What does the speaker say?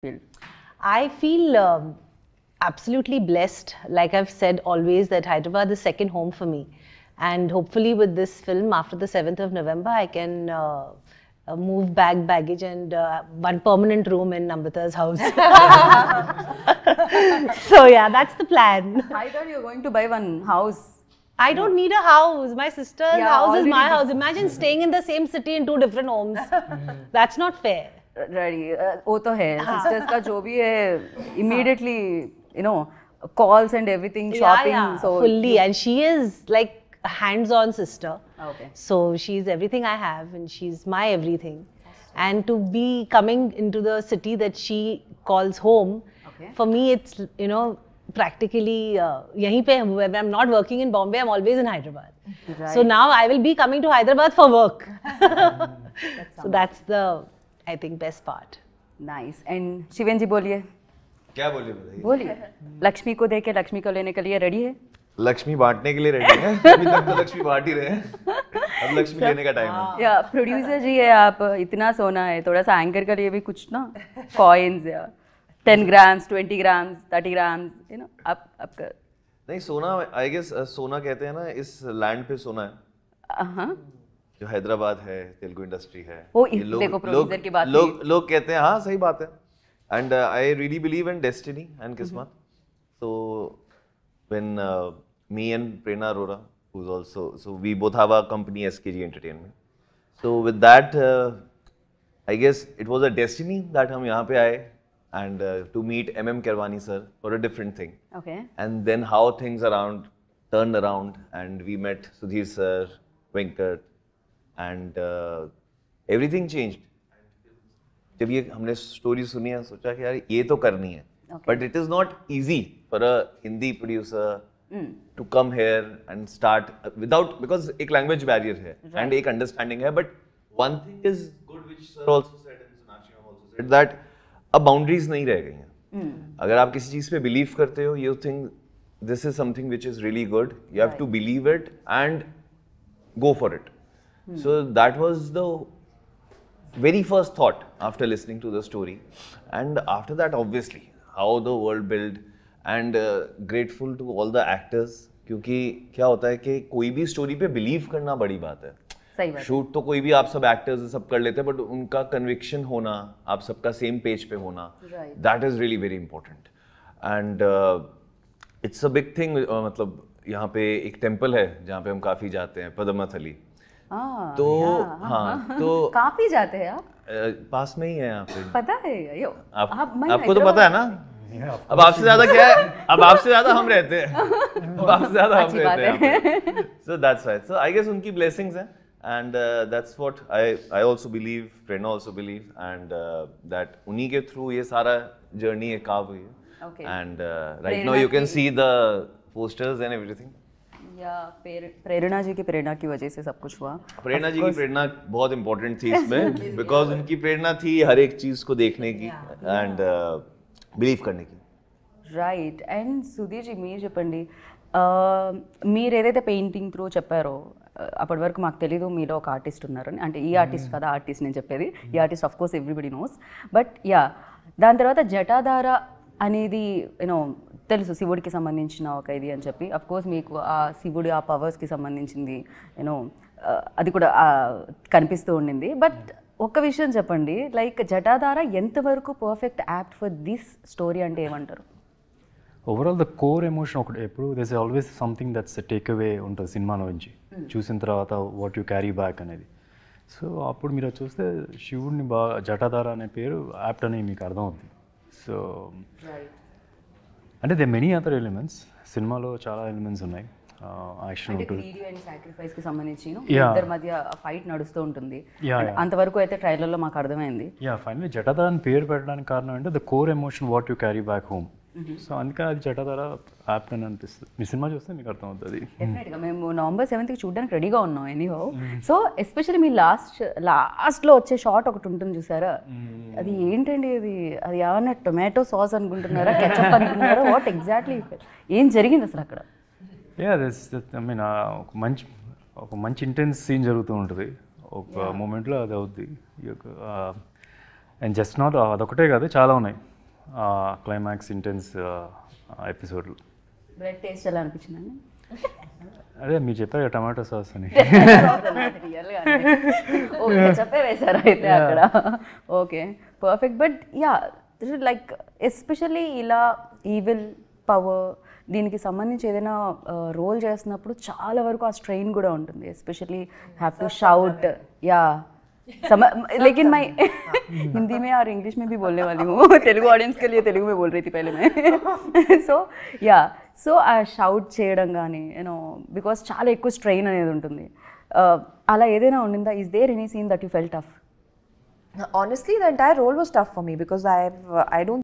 field? I feel absolutely blessed. Like I've said always, that Hyderabad is second home for me. And hopefully with this film, after the 7th of November, I can move baggage and one permanent room in Namrata's house. So yeah, that's the plan. I thought you were going to buy one house. I don't need a house. My sister's house is my already house. Imagine staying in the same city in 2 different homes. That's not fair. Ready. वो तो है. Sisters का जो भी है, immediately, you know, calls and everything, shopping. Yeah, So fully. And she is like a hands-on sister. Okay. So she's everything I have, and she's my everything. And to be coming into the city that she calls home, for me it's, you know, practically yahin pe, when I'm not working in Bombay, I'm always in Hyderabad. Right. So now I will be coming to Hyderabad for work. So that's the, I think, best part. Nice. And शिवेन जी बोलिए. क्या बोलिए बताइए. बोलिए. लक्ष्मी को देके लक्ष्मी को लेने के लिए रेडी है? लक्ष्मी बांटने के लिए रेडी है. अभी तक तो लक्ष्मी बांट ही रहे हैं. अब लक्ष्मी लेने का टाइम है. या प्रोड्यूसर जी है आप, इतना सोना है, थोड़ा सा एंकर के लिए भी कुछ ना कॉइन्स या 10 grams, 20 grams, 30 grams, you know, आपका नहीं सोना, आई गेस सोना कहते हैं ना, इस लैंड पे सोना है. जो हैदराबाद है, तेलुगु इंडस्ट्री है. वो देखो प्रोड्यूसर की बात. लोग कहते हैं, हाँ सही बात है. And I really believe in destiny and किस्मत. So when me and Prerna Arora, who's also, so we both have a company, SKG Entertainment. So with that, I guess it was a destiny that हम यहाँ पे आए and to meet MM Kirwani sir for a different thing. Okay. And then how things turned around and we met Sudhir sir, Venkat, and everything changed. जब ये हमने story सुनी है, सोचा कि यार ये तो करनी है. But it is not easy for a Hindi producer to come here and start without, because एक language barrier है and एक understanding है. But one thing is good, which sir also said and Sonakshi ma'am also said, that अब boundaries नहीं रह गई हैं. अगर आप किसी चीज़ पे believe करते हो, you think this is something which is really good, you have to believe it and go for it. So that was the very first thought after listening to the story. And after that, obviously, how the world built, and grateful to all the actors, क्योंकि क्या होता है कि कोई भी story पे believe करना बड़ी बात है. सही बात. शूट तो कोई भी आप सब एक्टर्स सब कर लेते हैं, बट उनका कन्विक्शन होना, आप सबका सेम पेज पे होना, that is really very important. And it's a big thing. मतलब यहाँ पे एक टेम्पल है जहाँ पे हम काफी जाते हैं, पद्मनाथली. तो हाँ, तो काफी जाते हैं आप? पास में ही है यहाँ पे. पता है ये आपको तो पता है ना. अब आपसे ज्यादा क्या है, अब आपसे ज्यादा हम रहते हैं. अब आपसे ज्यादा हम रहते हैं. So that's right. So I guess उनकी blessings हैं, and that's what I also believe, Prerna also believe, and that उन्हीं के through ये सारा journey है carve हुई है. Okay. And right now you can see the posters and everything. या प्रेरणा जी की प्रेरणा की वजह से सब कुछ हुआ. प्रेरणा जी की प्रेरणा बहुत इंपॉर्टेंट थी इसमें, बिकॉज उनकी प्रेरणा थी हर एक चीज को देखने की एंड बिलीव करने की. రైట్. అండ్ సుధీర్ జీ మీరు చెప్పండి, మీరు ఏదైతే పెయింటింగ్ త్రూ చెప్పారో అప్పటి వరకు మాకు తెలీదు మీలో ఒక ఆర్టిస్ట్ ఉన్నారని. అంటే ఈ ఆర్టిస్ట్ కదా ఆర్టిస్ట్ నేను చెప్పేది, ఈ artist of course everybody knows. But yeah, దాని తర్వాత జటాధార అనేది యూనో తెలుసు శివుడికి సంబంధించిన ఒక ఇది అని చెప్పి. అఫ్ కోర్స్ మీకు ఆ శివుడి ఆ పవర్స్కి సంబంధించింది యూనో అది కూడా కనిపిస్తూ ఉండింది. బట్ ఒక్క విషయం చెప్పండి, లైక్ జటాధార ఎంతవరకు perfect apt for this story అంటే ఏమంటారు? ఓవరాల్ ద కోర్ ఎమోషన్ ఒకటి, ఎప్పుడు this always something that's take away ఉంటుంది సినిమాలో నుంచి చూసిన తర్వాత, వాట్ యు క్యారీ బ్యాక్ అనేది. సో అప్పుడు మీరు చూస్తే శివుడిని బాగా జటాధార అనే పేరు యాప్ట్ అని మీకు అర్థమవుతుంది. సో అంటే దే మెనీ అదర్ ఎలిమెంట్స్, సినిమాలో చాలా ఎలిమెంట్స్ ఉన్నాయి. యాక్షన్ ఉంటుంది, సాక్రిఫైస్కి సంబంధించి ఇద్దరి మధ్య ఫైట్ నడుస్తూ ఉంటుంది. అంతవరకు అయితే ట్రైలర్లో మాకు అర్థమైంది. యా, ఫైనల్లీ జటాధార అని పేరు పెట్టడానికి కారణం అంటే the core emotion what you carry back home. So అందుకే అది జటాధార యాప్ట్ అని అనిపిస్తుంది. మీ సినిమా చూస్తే మీకు అర్థమవుతుంది. డెఫినెట్గా మేము November 7th చూడడానికి రెడీగా ఉన్నాం ఎనీహో. సో ఎస్పెషల్లీ మీ లాస్ట్లో వచ్చే షాట్ ఒకటి ఉంటుంది చూసారా, అది ఏంటండి అది ఏమన్నా టొమాటో సాస్ అనుకుంటున్నారా, కెచప్ అనుకుంటున్నారా, వాట్ ఎగ్జాక్ట్లీ ఏం జరిగింది అసలు అక్కడ? యా, ఐ మీన్ ఒక మంచి ఇంటెన్స్ సీన్ జరుగుతూ ఉంటుంది ఒక మూమెంట్లో, అది అవుద్ది. అండ్ జస్ట్ నాట్ అదొకటే కాదు, చాలా ఉన్నాయి. క్లైమాక్స్ ఇంటెన్స్ ఎపిసోడ్లు. బ్రెడ్ టేస్ట్ ఎలా అనిపించిందండి? అదే మీరు చెప్పారు కదా టమాటో సాస్ అని. ఓకే, చెప్పే వేశారు అయితే అక్కడ. Okay, perfect. But yeah, like especially ఇలా ఈవిల్ పవర్ దీనికి సంబంధించి ఏదైనా రోల్ చేస్తున్నప్పుడు చాలా వరకు ఆ స్ట్రెయిన్ కూడా ఉంటుంది. ఎస్पेशली हैव टू शाउट या लेकिन मैं हिंदी में और इंग्लिश में भी बोलने वाली हूँ. तेलुगु ऑडियंस के लिए तेलुगु में बोल रही थी पहले मैं. సో యా, సో ఆ షౌట్ చేయడం కానీ యూనో బికాస్ చాలా ఎక్కువ స్ట్రెయిన్ అనేది ఉంటుంది. అలా ఏదైనా ఉండిందా? Is there any scene that you felt tough? Honestly, the entire role was tough for me because I don't